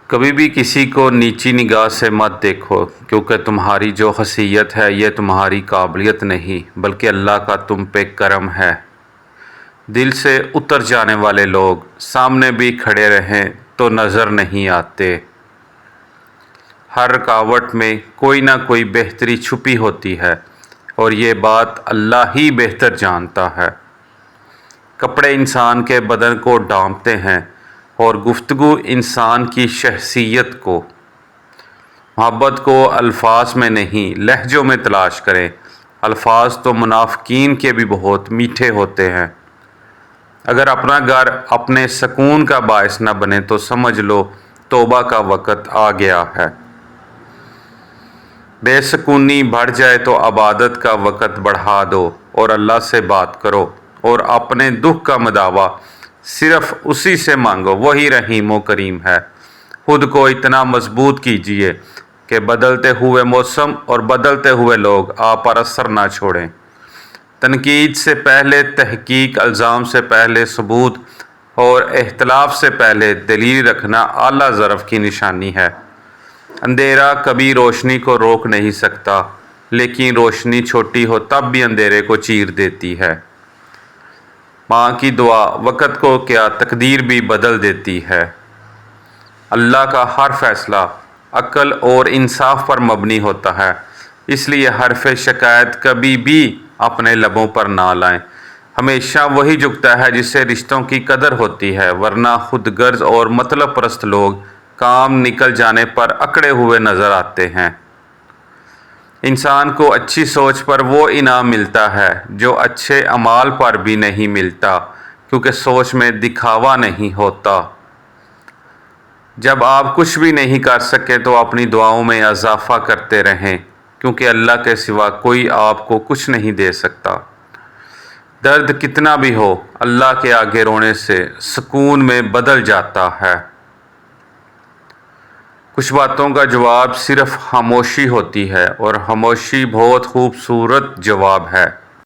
کبھی بھی کسی کو نیچی نگاہ سے مت دیکھو، کیونکہ تمہاری جو حیثیت ہے یہ تمہاری قابلیت نہیں بلکہ اللہ کا تم پہ کرم ہے۔ دل سے اتر جانے والے لوگ سامنے بھی کھڑے رہیں تو نظر نہیں آتے۔ ہر رکاوٹ میں کوئی نہ کوئی بہتری چھپی ہوتی ہے اور یہ بات اللہ ہی بہتر جانتا ہے۔ کپڑے انسان کے بدن کو ڈھانپتے ہیں اور گفتگو انسان کی شخصیت کو۔ محبت کو الفاظ میں نہیں لہجوں میں تلاش کریں، الفاظ تو منافقین کے بھی بہت میٹھے ہوتے ہیں۔ اگر اپنا گھر اپنے سکون کا باعث نہ بنے تو سمجھ لو توبہ کا وقت آ گیا ہے۔ بے سکونی بڑھ جائے تو عبادت کا وقت بڑھا دو اور اللہ سے بات کرو اور اپنے دکھ کا مداوع صرف اسی سے مانگو، وہی رحیم و کریم ہے۔ خود کو اتنا مضبوط کیجیے کہ بدلتے ہوئے موسم اور بدلتے ہوئے لوگ آپ پر اثر نہ چھوڑیں۔ تنقید سے پہلے تحقیق، الزام سے پہلے ثبوت اور اختلاف سے پہلے دلیل رکھنا اعلیٰ ظرف کی نشانی ہے۔ اندھیرا کبھی روشنی کو روک نہیں سکتا، لیکن روشنی چھوٹی ہو تب بھی اندھیرے کو چیر دیتی ہے۔ ماں کی دعا وقت کو کیا تقدیر بھی بدل دیتی ہے۔ اللہ کا ہر فیصلہ عقل اور انصاف پر مبنی ہوتا ہے، اس لیے حرف شکایت کبھی بھی اپنے لبوں پر نہ لائیں۔ ہمیشہ وہی جھکتا ہے جسے رشتوں کی قدر ہوتی ہے، ورنہ خود غرض اور مطلب پرست لوگ کام نکل جانے پر اکڑے ہوئے نظر آتے ہیں۔ انسان کو اچھی سوچ پر وہ انعام ملتا ہے جو اچھے اعمال پر بھی نہیں ملتا، کیونکہ سوچ میں دکھاوا نہیں ہوتا۔ جب آپ کچھ بھی نہیں کر سکے تو اپنی دعاؤں میں اضافہ کرتے رہیں، کیونکہ اللہ کے سوا کوئی آپ کو کچھ نہیں دے سکتا۔ درد کتنا بھی ہو، اللہ کے آگے رونے سے سکون میں بدل جاتا ہے۔ کچھ باتوں کا جواب صرف خاموشی ہوتی ہے، اور خاموشی بہت خوبصورت جواب ہے۔